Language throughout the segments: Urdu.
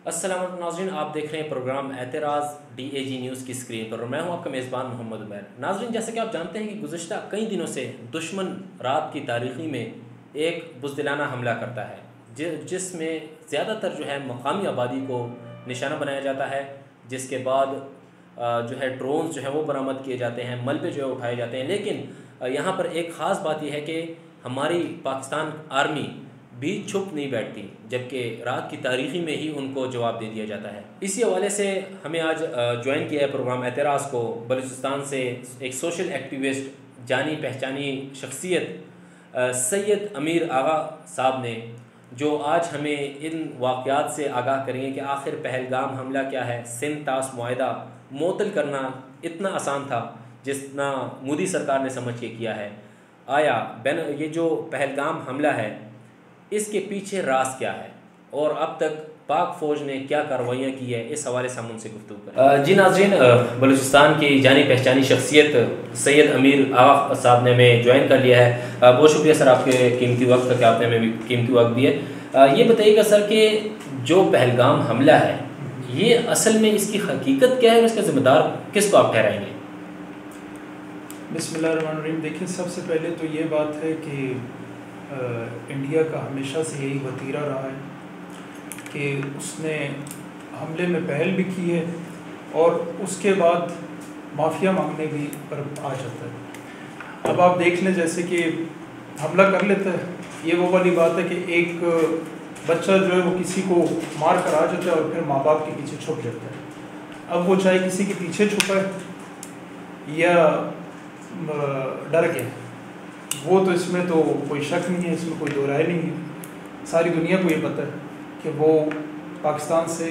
السلام علیکم ناظرین، آپ دیکھ رہے ہیں پروگرام اعتراض DAG نیوز کی اسکرین پر اور میں ہوں آپ کا میزبان محمد عمیر۔ ناظرین، جیسا کہ آپ جانتے ہیں کہ گزشتہ کئی دنوں سے دشمن رات کی تاریخی میں ایک بزدلانہ حملہ کرتا ہے جس میں زیادہ تر جو ہے مقامی آبادی کو نشانہ بنایا جاتا ہے، جس کے بعد جو ہے ڈرونز جو ہے وہ برآمد کیے جاتے ہیں، ملبے جو ہے اٹھائے جاتے ہیں۔ لیکن یہاں پر ایک خاص بات یہ ہے کہ ہماری پاکستان آرمی بھی چھپ نہیں بیٹھتی، جبکہ رات کی تاریخی میں ہی ان کو جواب دے دیا جاتا ہے۔ اسی حوالے سے ہمیں آج جوائن کیا ہے پروگرام اعتراض کو بلوچستان سے ایک سوشل ایکٹیوسٹ، جانی پہچانی شخصیت سید امیر آغا صاحب نے، جو آج ہمیں ان واقعات سے آگاہ کریں گے کہ آخر پہلگام حملہ کیا ہے۔ سندھ طاس معاہدہ معطل کرنا اتنا آسان تھا جتنا مودی سرکار نے سمجھ کے کیا ہے؟ آیا یہ جو پہلگام حملہ ہے اس کے پیچھے راز کیا ہے اور اب تک پاک فوج نے کیا کارروائیاں کی ہے؟ اس حوالے سے ہم ان سے گفتگو کریں۔ جی ناظرین، بلوچستان کی جانی پہچانی شخصیت سید امیر آغا صاحب نے ہمیں جوائن کر لیا ہے۔ بہت شکریہ سر آپ کے قیمتی وقت کا کہ آپ نے ہمیں قیمتی وقت دیا۔ یہ بتائیے گا سر کہ جو پہلگام حملہ ہے یہ اصل میں اس کی حقیقت کیا ہے اور اس کا ذمہ دار کس کو آپ ٹھہرائیں گے؟ بسم اللہ الرحمن الرحیم۔ دیکھیں، سب سے پہلے تو یہ بات ہے کہ انڈیا کا ہمیشہ سے یہی وتیرہ رہا ہے کہ اس نے حملے میں پہل بھی کی ہے اور اس کے بعد معافیا مانگنے بھی پر آ جاتا ہے۔ اب آپ دیکھ لیں، جیسے کہ حملہ کر لیتا ہے، یہ وہ والی بات ہے کہ ایک بچہ جو ہے وہ کسی کو مار کر آ جاتا ہے اور پھر ماں باپ کے پیچھے چھپ جاتا ہے۔ اب وہ چاہے کسی کے پیچھے چھپا ہے یا ڈر کے، وہ تو اس میں تو کوئی شک نہیں ہے، اس میں کوئی دو رائے نہیں ہے۔ ساری دنیا کو یہ پتہ ہے کہ وہ پاکستان سے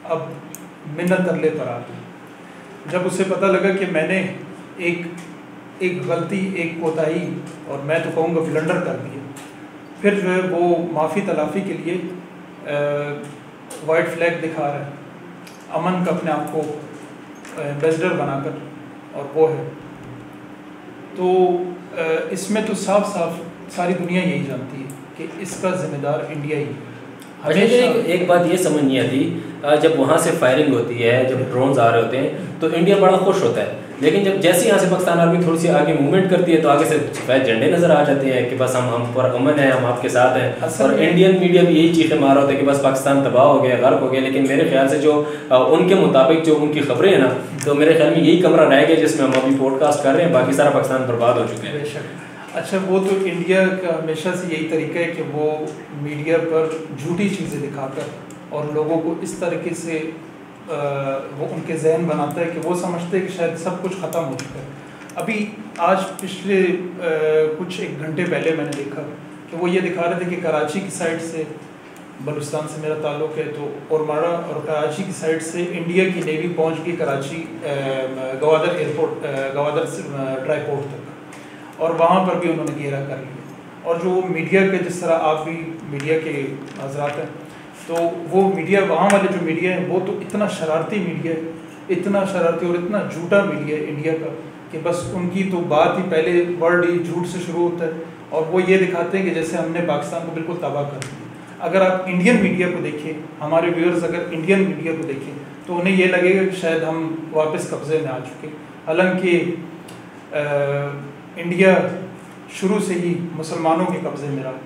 اب منت ترلے پر آ گئی۔ جب اسے پتہ لگا کہ میں نے ایک غلطی، ایک کوتاہی اور میں تو کہوں گا بلنڈر کر دیا، پھر جو ہے وہ معافی تلافی کے لیے وائٹ فلیگ دکھا رہا ہے، امن کا اپنے آپ کو ایمبیسڈر بنا کر، اور وہ ہے تو اس میں تو صاف صاف ساری دنیا یہی جانتی ہے کہ اس کا ذمہ دار انڈیا ہی ہے۔ ایک بات یہ سمجھ نہیں آتی، جب وہاں سے فائرنگ ہوتی ہے، جب ڈرونز آ رہے ہوتے ہیں تو انڈیا بڑا خوش ہوتا ہے، لیکن جب جیسے یہاں سے پاکستان آرمی تھوڑی سی آگے موومنٹ کرتی ہے تو آگے سے سفید جھنڈے نظر آ جاتے ہیں کہ بس ہم پر امن ہے، ہم آپ کے ساتھ ہیں، اور انڈین میڈیا بھی یہی چیخیں مار رہا ہوتا ہے کہ بس پاکستان تباہ ہو گیا، غرق ہو گیا۔ لیکن میرے خیال سے جو ان کے مطابق جو ان کی خبریں ہیں نا، تو میرے خیال میں یہی کمرہ رہ گیا جس میں ہم ابھی پوڈ کاسٹ کر رہے ہیں، باقی سارا پاکستان برباد ہو چکے ہیں۔ اچھا، وہ تو انڈیا کا ہمیشہ سے یہی طریقہ ہے کہ وہ میڈیا پر جھوٹی چیزیں دکھا کر اور لوگوں کو اس طریقے سے وہ ان کے ذہن بناتا ہے کہ وہ سمجھتے ہیں کہ شاید سب کچھ ختم ہو چکا ہے۔ ابھی آج پچھلے کچھ ایک گھنٹے پہلے میں نے دیکھا کہ وہ یہ دکھا رہے تھے کہ کراچی کی سائڈ سے، بلوچستان سے میرا تعلق ہے تو اورماڑا اور کراچی کی سائڈ سے انڈیا کی نیوی پہنچ گئی Karachi Gwadar airport, Gwadar dry port تک، اور وہاں پر بھی انہوں نے گھیرا کر لیا۔ اور جو میڈیا کے، جس طرح آپ بھی میڈیا کے حضرات ہیں، تو وہ میڈیا، وہاں والے جو میڈیا ہے وہ تو اتنا شرارتی میڈیا ہے، اتنا شرارتی اور اتنا جھوٹا میڈیا ہے انڈیا کا کہ بس ان کی تو بات ہی پہلے ورڈ ہی جھوٹ سے شروع ہوتا ہے، اور وہ یہ دکھاتے ہیں کہ جیسے ہم نے پاکستان کو بالکل تباہ کر دیا۔ اگر آپ انڈین میڈیا کو دیکھیں، ہمارے ویورز اگر انڈین میڈیا کو دیکھیں تو انہیں یہ لگے گا کہ شاید ہم واپس قبضے میں آ چکے، حالانکہ انڈیا شروع سے ہی مسلمانوں کے قبضے میں رہا،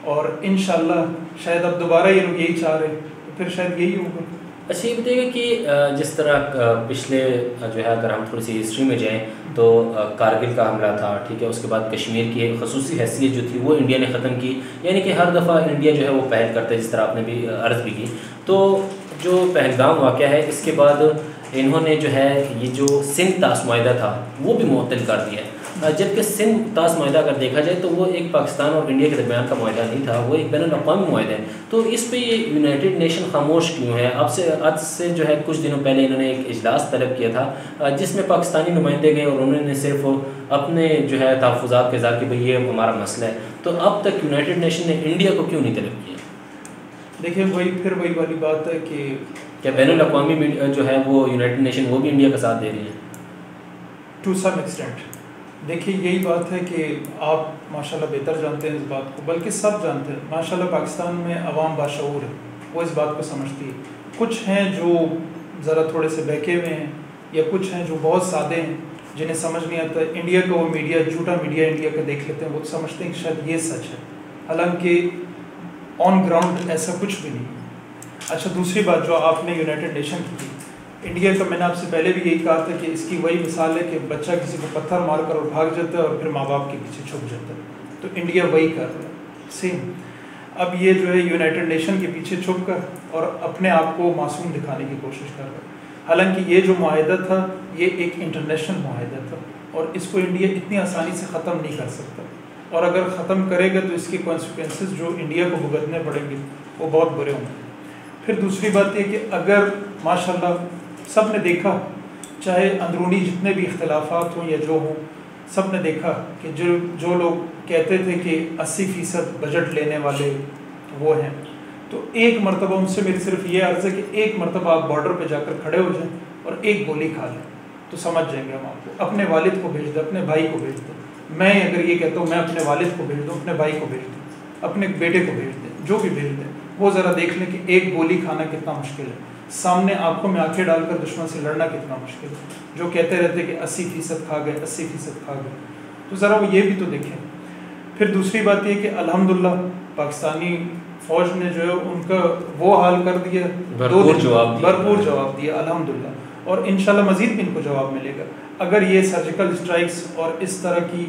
اور انشاءاللہ شاید اب دوبارہ یہ لوگ یہی چاہ رہے ہیں تو پھر شاید یہی ہوگا۔ اچھا، یہ بتائیے گا کہ جس طرح پچھلے جو ہے اگر ہم تھوڑی سی ہسٹری میں جائیں تو کارگل کا حملہ تھا، ٹھیک ہے، اس کے بعد کشمیر کی ایک خصوصی حیثیت جو تھی وہ انڈیا نے ختم کی، یعنی کہ ہر دفعہ انڈیا جو ہے وہ پہل کرتا ہے، جس طرح آپ نے بھی عرض بھی کی۔ تو جو پہلگام واقعہ ہے اس کے بعد انہوں نے جو ہے یہ جو سندھ طاس معاہدہ تھا وہ بھی معطل کر دیا ہے، جبکہ سندھ طاس معاہدہ اگر دیکھا جائے تو وہ ایک پاکستان اور انڈیا کے درمیان کا معاہدہ نہیں تھا، وہ ایک بین الاقوامی معاہدہ ہے۔ تو اس پہ یہ یونائٹڈ نیشن خاموش کیوں ہے؟ اب سے جو ہے کچھ دنوں پہلے انہوں نے ایک اجلاس طلب کیا تھا جس میں پاکستانی نمائندے گئے اور انہوں نے صرف اپنے جو ہے تحفظات کے اظہار کہ بھئی یہ ہمارا مسئلہ ہے۔ تو اب تک یونائٹڈ نیشن نے انڈیا کو کیوں نہیں طلب کیا؟ دیکھیں، وہی والی بات ہے کہ کیا بین الاقوامی جو ہے وہ یونائٹڈ نیشن وہ بھی انڈیا کا ساتھ دے رہی ہے؟ To some extent. دیکھیے، یہی بات ہے کہ آپ ماشاءاللہ بہتر جانتے ہیں اس بات کو، بلکہ سب جانتے ہیں، ماشاءاللہ پاکستان میں عوام باشعور ہے، وہ اس بات کو سمجھتی ہے. کچھ ہیں جو ذرا تھوڑے سے بہکے ہوئے ہیں, یا کچھ ہیں جو بہت سادے ہیں جنہیں سمجھ نہیں آتا. انڈیا کا وہ میڈیا, جھوٹا میڈیا انڈیا کا دیکھ لیتے ہیں, وہ سمجھتے ہیں کہ شاید یہ سچ ہے, حالانکہ آن گراؤنڈ ایسا کچھ بھی نہیں. اچھا, دوسری بات جو آپ نے یونائٹڈ نیشن کی تھی, انڈیا کا میں نے آپ سے پہلے بھی یہی کہا تھا کہ اس کی وہی مثال ہے کہ بچہ کسی کو پتھر مار کر اور بھاگ جاتا ہے اور پھر ماں باپ کے پیچھے چھپ جاتا ہے. تو انڈیا وہی کر رہا ہے سیم. اب یہ جو ہے یونائٹڈ نیشن کے پیچھے چھپ کر اور اپنے آپ کو معصوم دکھانے کی کوشش کر رہا ہے. حالانکہ یہ جو معاہدہ تھا یہ ایک انٹرنیشنل معاہدہ تھا, اور اس کو انڈیا اتنی آسانی سے ختم نہیں کر سکتا, اور اگر ختم کرے گا تو اس کے کانسیکوینسز جو انڈیا کو بھگتنے پڑیں گے وہ بہت برے ہوں گے. پھر دوسری بات یہ کہ اگر ماشاءاللہ سب نے دیکھا, چاہے اندرونی جتنے بھی اختلافات ہوں یا جو ہوں, سب نے دیکھا کہ جو لوگ کہتے تھے کہ 80% بجٹ لینے والے وہ ہیں, تو ایک مرتبہ ان سے میری صرف یہ عرض ہے کہ ایک مرتبہ آپ بارڈر پہ جا کر کھڑے ہو جائیں اور ایک گولی کھا لیں تو سمجھ جائیں گے ہم آپ کو. اپنے والد کو بھیج دیں, اپنے بھائی کو بھیج دیں. میں اگر یہ کہتا ہوں میں اپنے والد کو بھیج دوں, اپنے بھائی کو بھیج دوں, اپنے بیٹے کو بھیج دیں, جو بھی بھیج دیں, وہ ذرا دیکھ لیں کہ ایک گولی کھانا کتنا مشکل ہے, سامنے آنکھوں میں آنکھیں ڈال کر دشمن سے لڑنا کتنا مشکل ہے. جو کہتے رہتے کہ 80% کھا گئے, 80% کھا گئے, تو ذرا وہ یہ بھی تو دیکھیں. پھر دوسری بات یہ کہ الحمدللہ پاکستانی فوج نے جو ہے ان کا وہ حال کر دیا, بھرپور جواب دیا الحمدللہ, اور انشاءاللہ مزید بھی ان کو جواب ملے گا. اگر یہ سرجیکل اسٹرائکس اور اس طرح کی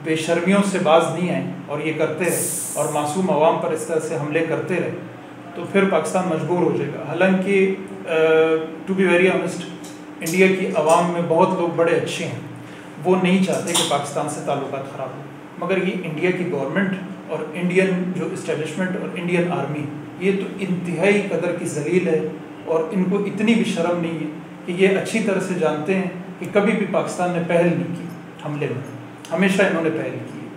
بے شرمیوں سے باز نہیں آئیں اور یہ کرتے رہے اور معصوم عوام پر اس طرح سے حملے کرتے رہے تو پھر پاکستان مجبور ہو جائے گا. حالانکہ to be very honest India کی عوام میں بہت لوگ بڑے اچھے ہیں, وہ نہیں چاہتے کہ پاکستان سے تعلقات خراب ہوں, مگر یہ انڈیا کی گورنمنٹ اور انڈین جو اسٹیبلشمنٹ اور انڈین آرمی یہ تو انتہائی قدر کی ذلیل ہے, اور ان کو اتنی بھی شرم نہیں ہے کہ یہ اچھی طرح سے جانتے ہیں کہ کبھی بھی پاکستان نے پہل نہیں کی حملے میں, ہمیشہ انہوں نے پہل کی ہے,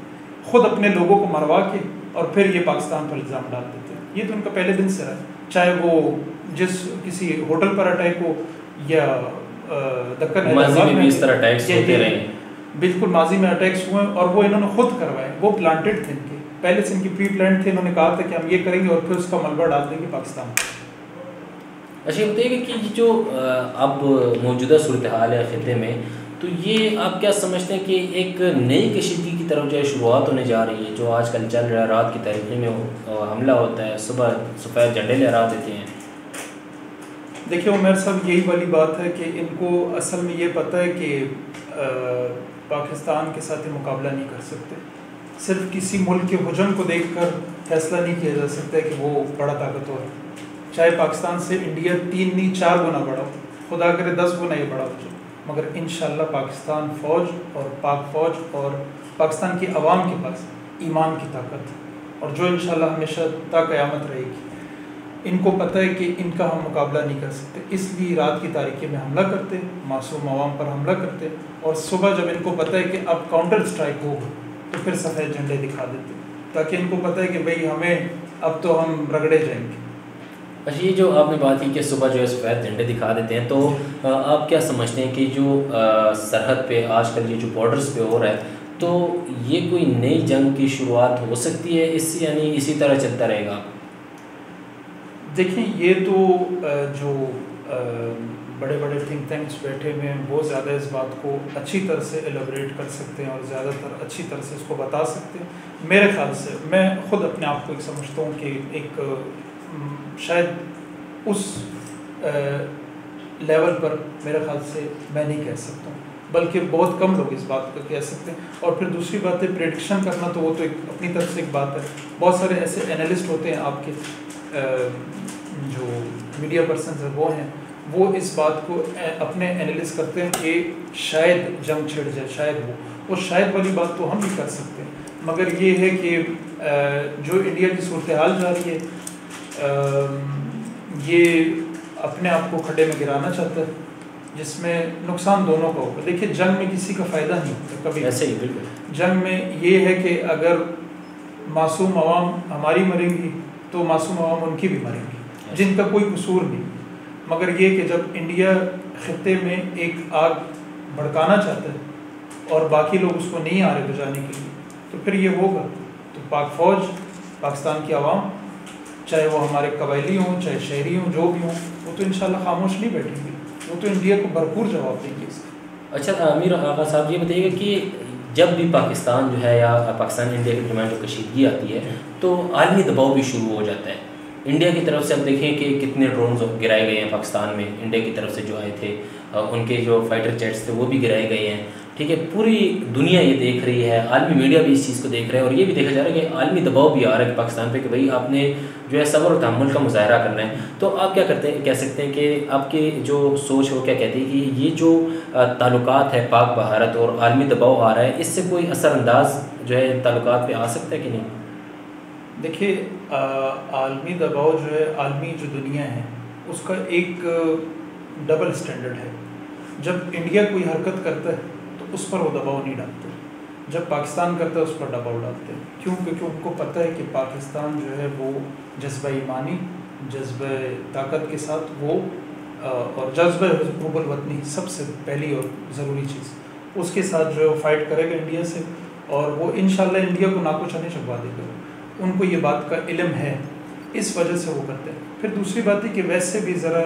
خود اپنے لوگوں کو مروا کے اور پھر یہ پاکستان پر الزام ڈال دیتے ہیں. یہ تو ان کا پہلے دن سے رہا ہے, چاہے وہ جس کسی ہوٹل پر اٹیک ہو یا دکن ماضی میں بھی اس طرح اٹیکس ہوتے رہے ہیں. بالکل ماضی میں اٹیکس ہوئے اور وہ انہوں نے خود کروائے, وہ پلانٹڈ تھے ان کے, پہلے سے ان کی پری پلانٹ تھے. انہوں نے کہا تھا کہ ہم یہ کریں گے اور پھر اس کا ملبہ ڈال دیں گے پاکستان. اچھا یہ بتائیے کہ جو اب موجودہ صورتحال ہے خطے میں, تو یہ آپ کیا سمجھتے ہیں کہ ایک نئی کشیدگی کی طرف جو ہے شروعات ہونے جا رہی ہے, جو آج کل چل رہا ہے, رات کی تاریخی میں حملہ ہوتا ہے, صبح سفید جھنڈے لہرا دیتے ہیں. دیکھیے عمیر صاحب, یہی والی بات ہے کہ ان کو اصل میں یہ پتہ ہے کہ پاکستان کے ساتھ مقابلہ نہیں کر سکتے. صرف کسی ملک کے حجم کو دیکھ کر فیصلہ نہیں کیا جا سکتا ہے کہ وہ بڑا طاقتور ہے. چاہے پاکستان سے انڈیا 3 نہیں 4 گنا بڑا ہو, خدا کرے 10 گنا یہ بڑا ہو جائے, مگر انشاءاللہ پاکستان فوج اور پاک فوج اور پاکستان کی عوام کے پاس ایمان کی طاقت ہے, اور جو انشاءاللہ ہمیشہ تا قیامت رہے گی. ان کو پتہ ہے کہ ان کا ہم مقابلہ نہیں کر سکتے, اس لیے رات کی تاریکی میں حملہ کرتے, معصوم عوام پر حملہ کرتے, اور صبح جب ان کو پتہ ہے کہ اب کاؤنٹر اسٹرائک ہوگا تو پھر سفید جھنڈے دکھا دیتے, تاکہ ان کو پتہ ہے کہ بھئی ہمیں اب تو ہم رگڑے جائیں گے. اچھا, یہ جو آپ نے بات کی کہ صبح جو ہے سفید جھنڈے دکھا دیتے ہیں, تو آپ کیا سمجھتے ہیں کہ جو سرحد پہ آج کل یہ جو بارڈرز پہ ہو رہا ہے, تو یہ کوئی نئی جنگ کی شروعات ہو سکتی ہے اس سے, یعنی اسی طرح چلتا رہے گا؟ دیکھیں یہ تو جو بڑے بڑے تھنک ٹینکس بیٹھے ہوئے ہیں وہ زیادہ اس بات کو اچھی طرح سے ایلیبریٹ کر سکتے ہیں اور زیادہ تر اچھی طرح سے اس کو بتا سکتے ہیں. میرے خیال سے میں خود اپنے آپ کو ایک سمجھتا ہوں کہ ایک شاید اس لیول پر میرے خیال سے میں نہیں کہہ سکتا ہوں, بلکہ بہت کم لوگ اس بات کو کہہ سکتے ہیں. اور پھر دوسری بات ہے پریڈکشن کرنا, تو وہ تو ایک اپنی طرف سے ایک بات ہے. بہت سارے ایسے انالسٹ ہوتے ہیں آپ کے جو میڈیا پرسنز ہیں وہ ہیں, وہ اس بات کو اپنے انالائز کرتے ہیں کہ شاید جنگ چھڑ جائے, شاید وہ شاید والی بات تو ہم بھی کر سکتے ہیں, مگر یہ ہے کہ جو انڈیا کی صورتحال جا رہی ہے یہ اپنے آپ کو کھڈے میں گرانا چاہتا ہے جس میں نقصان دونوں کا ہوگا. دیکھیے جنگ میں کسی کا فائدہ نہیں ہوتا کبھی ایسے ہی. بالکل جنگ میں یہ ہے کہ اگر معصوم عوام ہماری مریں گی تو معصوم عوام ان کی بھی مریں گی جن کا کوئی قصور نہیں. مگر یہ کہ جب انڈیا خطے میں ایک آگ بھڑکانا چاہتا ہے اور باقی لوگ اس کو نہیں آ رہے بجانے کے لیے, تو پھر یہ ہوگا. تو پاک فوج, پاکستان کی عوام چاہے وہ ہمارے قبائلی ہوں چاہے شہری ہوں جو بھی ہوں، وہ تو انشاءاللہ خاموش نہیں بیٹھیں گے، وہ تو انڈیا کو بھرپور جواب دیں گے اس کا۔ اچھا امیر آغا صاحب یہ بتائیے گا کہ جب بھی پاکستان جو ہے یا پاکستان انڈیا کے درمیان جو کشیدگی آتی ہے تو عالمی دباؤ بھی شروع ہو جاتا ہے۔ انڈیا کی طرف سے اب دیکھیں کہ کتنے ڈرونز گرائے گئے ہیں پاکستان میں، انڈیا کی طرف سے جو آئے تھے، ان کے جو فائٹر جیٹس تھے وہ بھی گرائے گئے ہیں، ٹھیک ہے۔ پوری دنیا یہ دیکھ رہی ہے، عالمی میڈیا بھی اس چیز کو دیکھ رہا ہے، اور یہ بھی دیکھا جا رہا ہے کہ عالمی دباؤ بھی آ رہا ہے پاکستان پہ کہ بھائی آپ نے جو ہے صبر و تحمل کا مظاہرہ کرنا ہے۔ تو آپ کیا کہہ سکتے ہیں کہ آپ کی جو سوچ ہے وہ کیا کہتی ہے کہ یہ جو تعلقات ہے پاک بھارت اور عالمی دباؤ آ رہا ہے، اس سے کوئی اثر انداز جو ہے تعلقات پہ آ سکتا ہے کہ نہیں؟ دیکھیے عالمی دباؤ جو ہے، عالمی جو دنیا ہے اس کا ایک ڈبل اسٹینڈرڈ ہے۔ جب انڈیا کوئی حرکت کرتا ہے تو اس پر وہ دباؤ نہیں ڈالتے، جب پاکستان کرتا ہے اس پر دباؤ ڈالتے ہیں۔ کیوں؟ کیونکہ ان کو پتہ ہے کہ پاکستان جو ہے وہ جذبہ ایمانی، جذبہ طاقت کے ساتھ وہ اور جذبہ حب الوطنی سب سے پہلی اور ضروری چیز، اس کے ساتھ جو ہے وہ فائٹ کرے گا انڈیا سے، اور وہ انشاءاللہ انڈیا کو ناکو چنے چبوا دے گا۔ ان کو یہ بات کا علم ہے، اس وجہ سے وہ کرتے ہیں۔ پھر دوسری بات ہے کہ ویسے بھی ذرا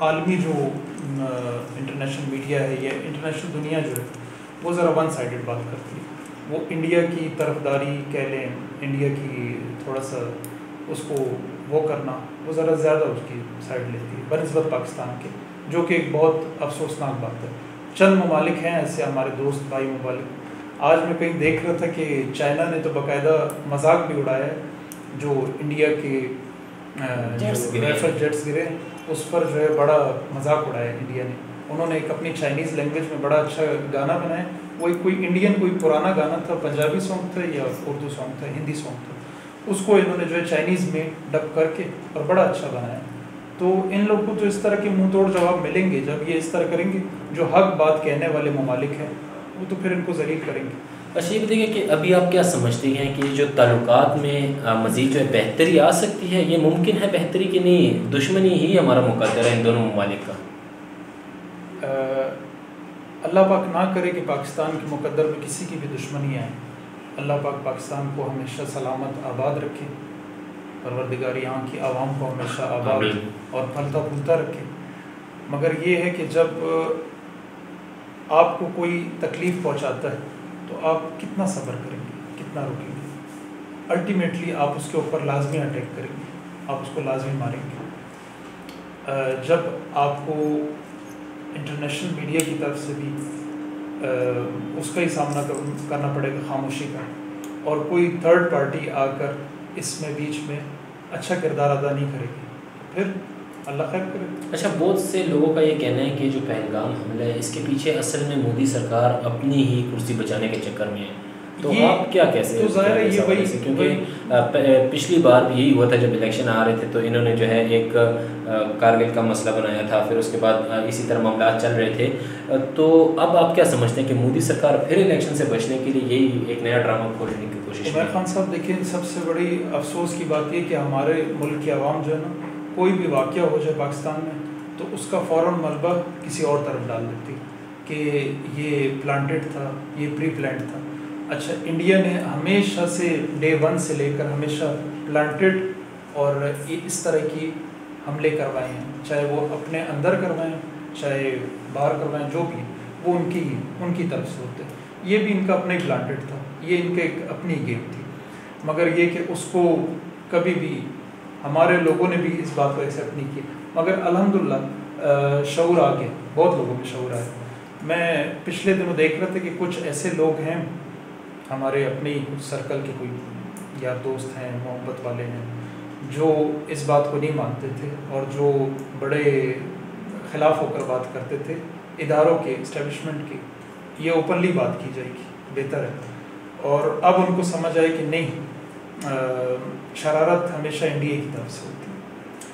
عالمی جو انٹرنیشنل میڈیا ہے یا انٹرنیشنل دنیا جو ہے وہ ذرا ون سائیڈڈ بات کرتی ہے، وہ انڈیا کی طرفداری کہہ لیں، انڈیا کی تھوڑا سا اس کو وہ کرنا، وہ ذرا زیادہ اس کی سائڈ لیتی ہے بنسبت پاکستان کے، جو کہ ایک بہت افسوسناک بات ہے۔ چند ممالک ہیں ایسے ہمارے دوست بھائی ممالک، آج میں کہیں دیکھ رہا تھا کہ چائنا نے تو باقاعدہ مذاق بھی اڑایا ہے، جو انڈیا کے رائفل جیٹس گرے اس پر جو ہے بڑا مذاق اڑایا انڈیا نے۔ انہوں نے ایک اپنی چائنیز لینگویج میں بڑا اچھا گانا بنایا، وہ کوئی انڈین کوئی پرانا گانا تھا، پنجابی سانگ تھا یا اردو سانگ تھا، ہندی سانگ تھا، اس کو انہوں نے جو ہے چائنیز میں ڈب کر کے اور بڑا اچھا بنایا۔ تو ان لوگوں کو تو اس طرح کے منہ توڑ جواب ملیں گے جب یہ اس طرح کریں گے۔ جو حق بات کہنے والے ممالک ہیں وہ تو پھر ان کو ذلیل کریں گے۔ اچھا یہ بتائیے کہ ابھی آپ کیا سمجھتے ہیں کہ جو تعلقات میں مزید جو ہے بہتری آ سکتی ہے، یہ ممکن ہے بہتری کہ نہیں؟ دشمنی ہی ہمارا مقدر ہے ان دونوں ممالک کا؟ اللہ پاک نہ کرے کہ پاکستان کے مقدر میں کسی کی بھی دشمنی آئے۔ اللہ پاک پاکستان کو ہمیشہ سلامت آباد رکھے، پروردگار یہاں کی عوام کو ہمیشہ آباد اور پھلتا پھولتا رکھے۔ مگر یہ ہے کہ جب آپ کو کوئی تکلیف پہنچاتا ہے تو آپ کتنا صبر کریں گے، کتنا رکیں گے؟ الٹیمیٹلی آپ اس کے اوپر لازمی اٹیک کریں گے، آپ اس کو لازمی ماریں گے۔ جب آپ کو انٹرنیشنل میڈیا کی طرف سے بھی اس کا ہی سامنا کرنا پڑے گا، خاموشی کا، اور کوئی تھرڈ پارٹی آ کر اس میں بیچ میں اچھا کردار ادا نہیں کرے گی، پھر اللہ خیر کرے۔ اچھا بہت سے لوگوں کا یہ کہنا ہے کہ جو پہلگام حملہ ہے اس کے پیچھے اصل میں مودی سرکار اپنی ہی کرسی بچانے کے چکر میں ہے، تو آپ کیا کیسے؟ تو ظاہر ہے یہ وہی، کیونکہ پچھلی بار بھی یہی ہوا تھا جب الیکشن آ رہے تھے تو انہوں نے جو ہے ایک کارگل کا مسئلہ بنایا تھا، پھر اس کے بعد اسی طرح معاملات چل رہے تھے۔ تو اب آپ کیا سمجھتے ہیں کہ مودی سرکار پھر الیکشن سے بچنے کے لیے یہی ایک نیا ڈرامہ کھولنے کی کوشش؟ عمیر خان صاحب دیکھیں، سب سے بڑی افسوس کی بات یہ کہ ہمارے ملک کی عوام جو ہے نا، کوئی بھی واقعہ ہو جائے پاکستان میں تو اس کا فوراً ملبہ کسی اور طرف ڈال دیتی کہ یہ پلانٹڈ تھا، یہ پری پلانٹ تھا۔ اچھا انڈیا نے ہمیشہ سے ڈے ون سے لے کر ہمیشہ پلانٹڈ اور اس طرح کی حملے کروائے ہیں، چاہے وہ اپنے اندر کروائیں چاہے باہر کروائیں، جو بھی وہ ان کی طرف سے ہوتے ہیں۔ یہ بھی ان کا اپنا ہی پلانٹڈ تھا، یہ ان کے ایک اپنی گیم تھی، مگر یہ کہ اس کو کبھی بھی ہمارے لوگوں نے بھی اس بات کو ایکسیپٹ نہیں کیا، مگر الحمدللہ شعور آ گیا، بہت لوگوں میں شعور آیا۔ میں پچھلے دنوں دیکھ رہا تھا کہ کچھ ایسے لوگ ہیں ہمارے اپنے ہی کچھ سرکل کے، کوئی یار دوست ہیں، محبت والے ہیں، جو اس بات کو نہیں مانتے تھے اور جو بڑے خلاف ہو کر بات کرتے تھے اداروں کے، اسٹیبلشمنٹ کی۔ یہ اوپنلی بات کی جائے گی، بہتر ہے۔ اور اب ان کو سمجھ آئے کہ نہیں، شرارت ہمیشہ انڈیا کی طرف سے ہوتی ہے۔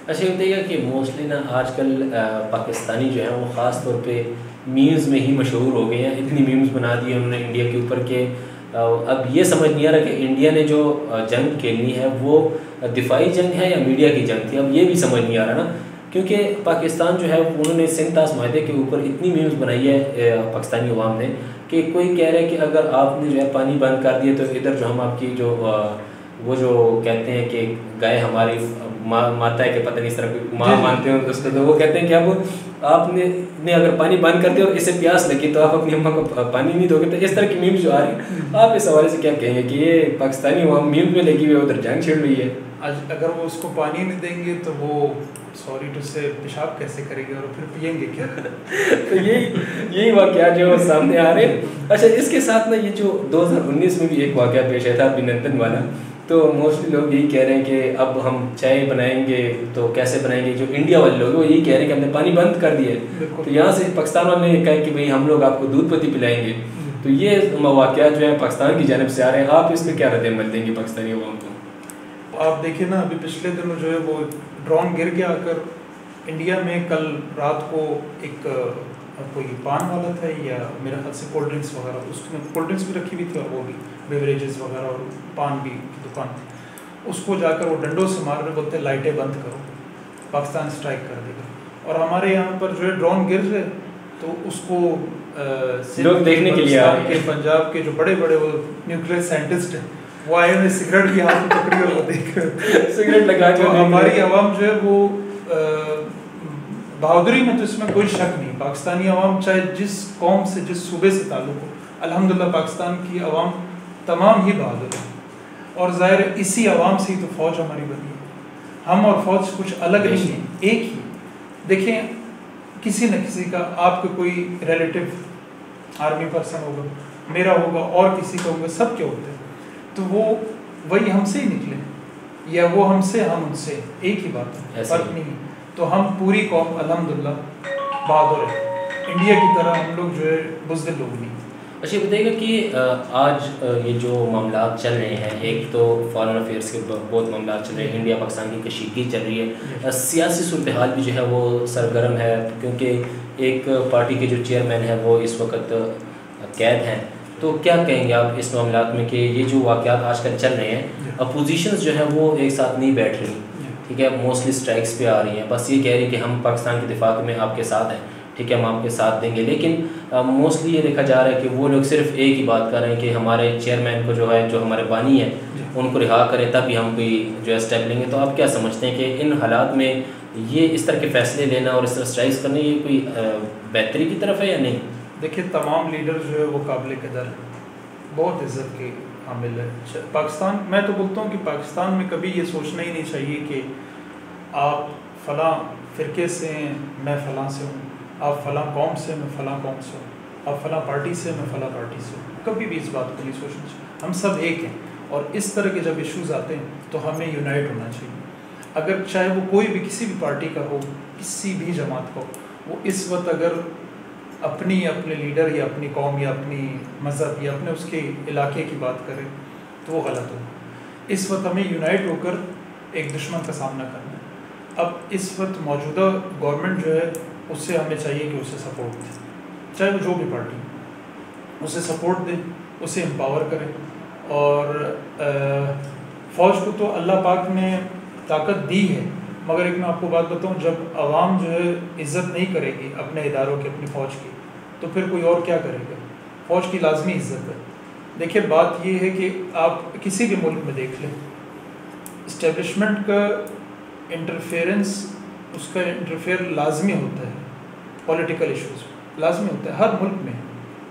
اچھا یہ بتائیے کہ موسٹلی نا آج کل پاکستانی جو ہیں وہ خاص طور پہ میمز میں ہی مشہور ہو گئے ہیں، اتنی میمز بنا دی ہیں انہوں نے انڈیا کے اوپر کہ اب یہ سمجھ نہیں آ رہا کہ انڈیا نے جو جنگ کھیلنی ہے وہ دفاعی جنگ ہے یا میڈیا کی جنگ تھی، اب یہ بھی سمجھ نہیں آ رہا نا، کیونکہ پاکستان جو ہے انہوں نے سندھ طاس معاہدے کے اوپر اتنی میمز بنائی ہے پاکستانی عوام نے کہ کوئی کہہ رہا ہے کہ اگر آپ نے جو ہے پانی بند کر دیا تو ادھر جو ہم آپ کی جو وہ جو کہتے ہیں کہ گائے ہماری ماتا ہے کہ پتہ نہیں اس طرح کوئی ماں مانتے ہیں اس کو، تو وہ کہتے ہیں کہ اب آپ نے اگر پانی بند کر دیا اور اسے پیاس لگی تو آپ اپنی اماں کو پانی نہیں دو گے. تو اس طرح کی میمز جو آ رہی ہیں، آپ اس حوالے سے کیا کہیں گے کہ یہ پاکستانی عوام میمز میں لگی ہوئی ہے، ادھر جنگ چھڑ رہی ہے؟ اگر وہ اس کو پانی نہیں دیں گے تو وہ سوری ٹو سے پیشاب کیسے کرے گے اور پھر پئیں گے کیا؟ تو یہی واقعات جو سامنے آ رہے ہیں. اچھا، اس کے ساتھ نا یہ جو 2019 میں بھی ایک واقعہ پیش آیا تھا ابھینندن والا، تو موسٹلی لوگ یہی کہہ رہے ہیں کہ اب ہم چائے بنائیں گے تو کیسے بنائیں گے. جو انڈیا والے لوگ ہیں وہ یہی کہہ رہے ہیں کہ ہم نے پانی بند کر دیا ہے. تو یہاں سے پاکستان والے نے کہا کہ بھئی ہم لوگ آپ کو دودھ پتی پلائیں گے. تو یہ واقعات جو ہیں پاکستان کی جانب سے آ رہے ہیں، آپ اس میں کیا رد عمل دیں گے پاکستانی عوام کو؟ آپ دیکھیں نا، ابھی پچھلے دنوں جو ہے وہ ڈرون گر گیا کر انڈیا میں. کل رات کو ایک کوئی پان والا تھا یا میرے خیال سے کولڈ ڈرنکس وغیرہ، اس میں کولڈ ڈرنکس بھی رکھی ہوئی تھی اور وہ بھی بیوریجز وغیرہ اور پان بھی کی دکان تھی. اس کو جا کر وہ ڈنڈوں سے مار رہے، بولتے لائٹیں بند کرو، پاکستان اسٹرائک کر دے گا. اور ہمارے یہاں پر جو ہے ڈرون گر رہے تو اس کو لوگ دیکھنے کے لیے آ رہے ہیں. پنجاب کے جو بڑے بڑے وہ نیوکلیئر سائنٹسٹ ہیں وہ آئے ہوئے سگریٹ بھی ہاتھ میں پکڑی اور وہ دیکھ سگریٹ لگا کے. ہماری عوام جو ہے وہ بہادری میں تو اس میں کوئی شک نہیں. پاکستانی عوام چاہے جس قوم سے جس صوبے سے تعلق ہو، الحمدللہ پاکستان کی عوام تمام ہی بہادر ہیں. اور ظاہر اسی عوام سے ہی تو فوج ہماری بنی ہے. ہم اور فوج کچھ الگ نہیں ہیں، ایک ہی. دیکھیں، کسی نہ کسی کا، آپ کا کوئی ریلیٹیو آرمی پرسن ہوگا، میرا ہوگا اور کسی کا ہوگا، سب کے ہوتے ہیں. تو وہی ہم سے ہی نکلے، یا وہ ہم سے ہم ان سے، ایک ہی بات ہے، فرق نہیں ہے. تو ہم پوری قوم الحمدللہ بہادر ہے. انڈیا کی طرح ہم لوگ جو ہے بزدل لوگ نہیں. اچھا، بتائیے گا کہ آج یہ جو معاملات چل رہے ہیں، ایک تو فارن افیئرس کے بہت معاملات چل رہے ہیں، انڈیا پاکستان کی کشیدگی چل رہی ہے، سیاسی صورتحال بھی جو ہے وہ سرگرم ہے، کیونکہ ایک پارٹی کے جو چیئرمین ہیں وہ اس وقت قید ہیں. تو کیا کہیں گے آپ اس معاملات میں کہ یہ جو واقعات آج کل چل رہے ہیں، اپوزیشنز جو ہیں وہ ایک ساتھ نہیں بیٹھ رہی، ٹھیک ہے، موسٹلی اسٹرائکس پہ آ رہی ہیں، بس یہ کہہ رہی ہیں کہ ہم پاکستان کے دفاع میں آپ کے ساتھ ہیں، ٹھیک ہے، ہم آپ کے ساتھ دیں گے. لیکن موسٹلی یہ دیکھا جا رہا ہے کہ وہ لوگ صرف ایک ہی بات کر رہے ہیں کہ ہمارے چیئرمین کو جو ہے، جو ہمارے بانی ہیں، ان کو رہا کریں تب ہی ہم کوئی جو ہے اسٹیپ لیں گے. تو آپ کیا سمجھتے ہیں کہ ان حالات میں یہ اس طرح کے فیصلے لینا اور اس طرح اسٹرائکس کرنا، یہ کوئی بہتری کی طرف ہے یا نہیں؟ دیکھیں، تمام لیڈر جو ہے وہ قابل قدر ہے، بہت عزت کے حامل ہے. پاکستان، میں تو بولتا ہوں کہ پاکستان میں کبھی یہ سوچنا ہی نہیں چاہیے کہ آپ فلاں فرقے سے ہیں، میں فلاں سے ہوں، آپ فلاں قوم سے، میں فلاں قوم سے ہوں، آپ فلاں پارٹی سے، میں فلاں پارٹی سے ہوں. کبھی بھی اس بات کو نہیں سوچنا چاہیے. ہم سب ایک ہیں، اور اس طرح کے جب ایشوز آتے ہیں تو ہمیں یونائٹ ہونا چاہیے. اگر چاہے وہ کوئی بھی کسی بھی پارٹی کا ہو، کسی بھی جماعت کا ہو، وہ اس وقت اگر اپنے لیڈر یا اپنی قوم یا اپنی مذہب یا اپنے اس کے علاقے کی بات کرے تو وہ غلط ہو. اس وقت ہمیں یونائٹ ہو کر ایک دشمن کا سامنا کرنا ہے. اب اس وقت موجودہ گورنمنٹ جو ہے اس سے ہمیں چاہیے کہ اسے سپورٹ دے، چاہے وہ جو بھی پارٹی، اسے سپورٹ دے، اسے امپاور کرے. اور فوج کو تو اللہ پاک نے طاقت دی ہے، مگر ایک میں آپ کو بات بتاؤں، جب عوام جو ہے عزت نہیں کرے گی اپنے اداروں کی، اپنی فوج کی، تو پھر کوئی اور کیا کرے گا؟ فوج کی لازمی عزت ہے. دیکھیں، بات یہ ہے کہ آپ کسی بھی ملک میں دیکھ لیں، اسٹیبلشمنٹ کا انٹرفیئرنس، اس کا انٹرفیئر لازمی ہوتا ہے. پولیٹیکل ایشوز لازمی ہوتا ہے، ہر ملک میں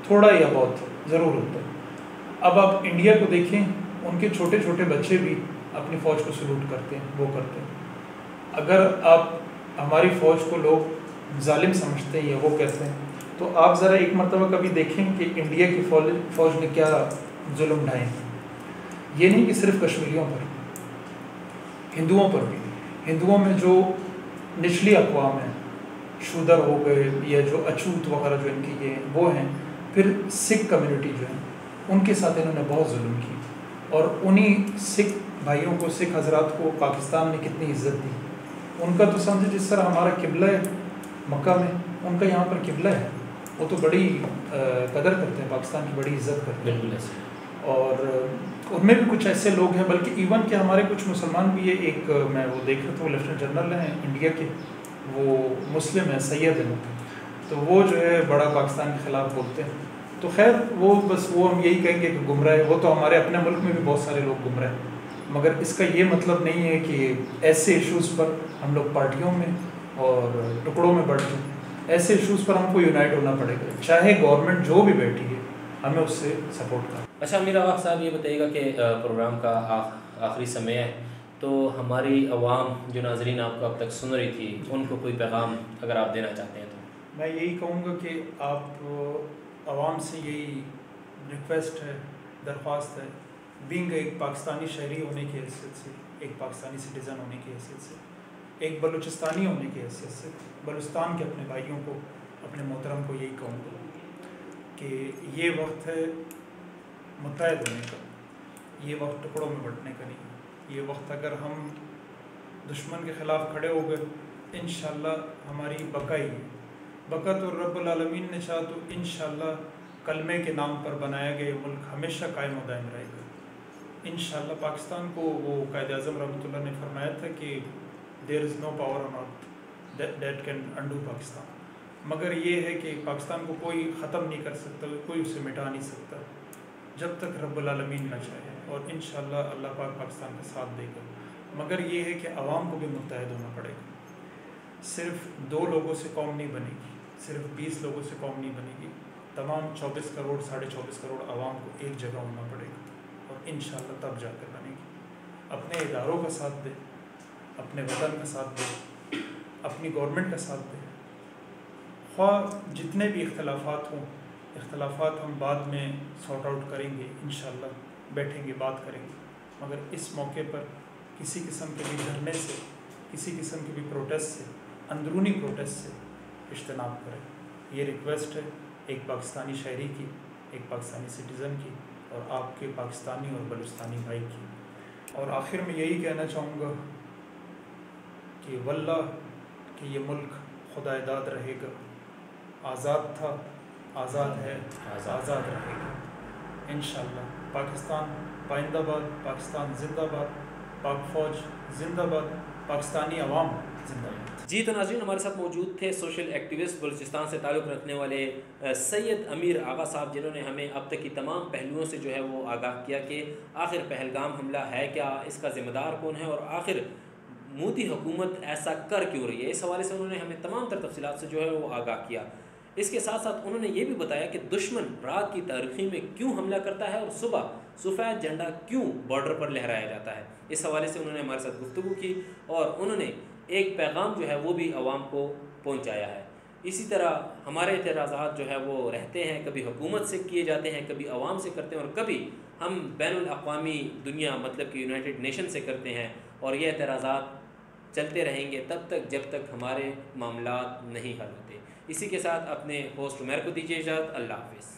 تھوڑا یا بہت ضرور ہوتا ہے. اب آپ انڈیا کو دیکھیں، ان کے چھوٹے چھوٹے بچے بھی اپنی فوج کو سلوٹ کرتے ہیں، وہ کرتے ہیں. اگر آپ ہماری فوج کو لوگ ظالم سمجھتے ہیں یا وہ کہتے ہیں، تو آپ ذرا ایک مرتبہ کبھی دیکھیں کہ انڈیا کی فوج نے کیا ظلم ڈھائے. یہ نہیں کہ صرف کشمیریوں پر، ہندوؤں پر بھی. ہندوؤں میں جو نچلی اقوام ہیں، شودر ہو گئے یا جو اچھوت وغیرہ جو ان کی یہ وہ ہیں، پھر سکھ کمیونٹی جو ہے ان کے ساتھ انہوں نے بہت ظلم کی. اور انہی سکھ بھائیوں کو، سکھ حضرات کو پاکستان نے کتنی عزت دی. ان کا تو سمجھے جس طرح ہمارا قبلہ ہے مکہ میں، ان کا یہاں پر قبلہ ہے. وہ تو بڑی قدر کرتے ہیں، پاکستان کی بڑی عزت کرتے ہیں. اور ان میں بھی کچھ ایسے لوگ ہیں، بلکہ ایون کہ ہمارے کچھ مسلمان بھی ہے. ایک میں وہ دیکھ رہا تھا، وہ لیفٹنٹ جنرل ہیں انڈیا کے، وہ مسلم ہیں، سید ہیں، تو وہ جو ہے بڑا پاکستان کے خلاف بولتے ہیں. تو خیر وہ بس وہ ہم یہی کہیں گے کہ گمراہ ہے. وہ تو ہمارے اپنے ملک میں بھی بہت سارے لوگ گمراہ ہیں، مگر اس کا یہ مطلب نہیں ہے کہ ایسے ایشوز پر ہم لوگ پارٹیوں میں اور ٹکڑوں میں بڑھ جائیں. ایسے ایشوز پر ہم کو یونائٹ ہونا پڑے گا, چاہے گورنمنٹ جو بھی بیٹھی ہے ہمیں اس سے سپورٹ کرنا. اچھا امیر آغا صاحب یہ بتائیے گا کہ پروگرام کا آخری سمے ہے, تو ہماری عوام جو ناظرین آپ کو اب تک سن رہی تھی ان کو کوئی پیغام اگر آپ دینا چاہتے ہیں تو؟ میں یہی کہوں گا کہ آپ عوام سے یہی ریکویسٹ ہے, درخواست ہے, بینگ ایک پاکستانی شہری ہونے کی حیثیت سے, ایک پاکستانی سٹیزن ہونے کی حیثیت سے, ایک بلوچستانی ہونے کی حیثیت سے, بلوچستان کے اپنے بھائیوں کو, اپنے محترم کو یہی کہوں گا کہ یہ وقت ہے متحد ہونے کا, یہ وقت ٹکڑوں میں بٹنے کا نہیں. یہ وقت اگر ہم دشمن کے خلاف کھڑے ہو گئے انشاءاللہ ہماری بقا ہی ہے. بقا تو رب العالمین نے چاہا تو انشاءاللہ کلمے کے نام پر بنایا گیا یہ ملک ہمیشہ قائم و دائم رہے گا انشاءاللہ. پاکستان کو وہ قائد اعظم رحمۃ اللہ نے فرمایا تھا کہ there is no power on earth that can undo Pakistan. مگر یہ ہے کہ پاکستان کو کوئی ختم نہیں کر سکتا, کوئی اسے مٹا نہیں سکتا جب تک رب العالمین نہ چاہے, اور انشاءاللہ اللہ پاک پاکستان کا ساتھ دے گا. مگر یہ ہے کہ عوام کو بھی متحد ہونا پڑے گا. صرف 2 لوگوں سے قوم نہیں بنے گی, صرف 20 لوگوں سے قوم نہیں بنے گی. تمام 24 کروڑ 24.5 کروڑ عوام کو ایک جگہ ہونا پڑے گا, اور انشاءاللہ تب جا کر بنے گی. اپنے اداروں کا ساتھ دے, اپنے وطن کا ساتھ دے, اپنی گورنمنٹ کا ساتھ دے. خواہ جتنے بھی اختلافات ہوں, اختلافات ہم بعد میں سارٹ آؤٹ کریں گے انشاءاللہ, بیٹھیں گے بات کریں گے. مگر اس موقع پر کسی قسم کے بھی دھرنے سے, کسی قسم کے بھی پروٹیسٹ سے, اندرونی پروٹیسٹ سے اجتناب کریں. یہ ریکویسٹ ہے ایک پاکستانی شہری کی, ایک پاکستانی سٹیزن کی, اور آپ کے پاکستانی اور بلوچستانی بھائی کی. اور آخر میں یہی کہنا چاہوں گا کہ واللہ کہ یہ ملک خدا داد رہے گا, آزاد تھا, آزاد ہے, آزاد رہے گا انشاءاللہ. پاکستان پائندہ باد, پاکستان زندہ باد, پاک فوج زندہ باد, پاکستانی عوام زندہ باد. جی تو ناظرین ہمارے ساتھ موجود تھے سوشل ایکٹیوسٹ بلوچستان سے تعلق رکھنے والے سید امیر آغا صاحب, جنہوں نے ہمیں اب تک کی تمام پہلوؤں سے جو ہے وہ آگاہ کیا کہ آخر پہلگام حملہ ہے کیا, اس کا ذمہ دار کون ہے, اور آخر مودی حکومت ایسا کر کیوں رہی ہے. اس حوالے سے انہوں نے ہمیں تمام تر تفصیلات سے جو ہے وہ آگاہ کیا. اس کے ساتھ ساتھ انہوں نے یہ بھی بتایا کہ دشمن رات کی تاریخی میں کیوں حملہ کرتا ہے اور صبح سفید جھنڈا کیوں بارڈر پر لہرایا جاتا ہے. اس حوالے سے انہوں نے ہمارے ساتھ گفتگو کی, اور انہوں نے ایک پیغام جو ہے وہ بھی عوام کو پہنچایا ہے. اسی طرح ہمارے اعتراضات جو ہے وہ رہتے ہیں, کبھی حکومت سے کیے جاتے ہیں, کبھی عوام سے کرتے ہیں, اور کبھی ہم بین الاقوامی دنیا مطلب کہ یونائٹڈ نیشن سے کرتے ہیں. اور یہ اعتراضات چلتے رہیں گے تب تک جب تک ہمارے معاملات نہیں حل ہوتے. اسی کے ساتھ اپنے ہوسٹ عمیر کو دیجیے اجازت. اللہ حافظ.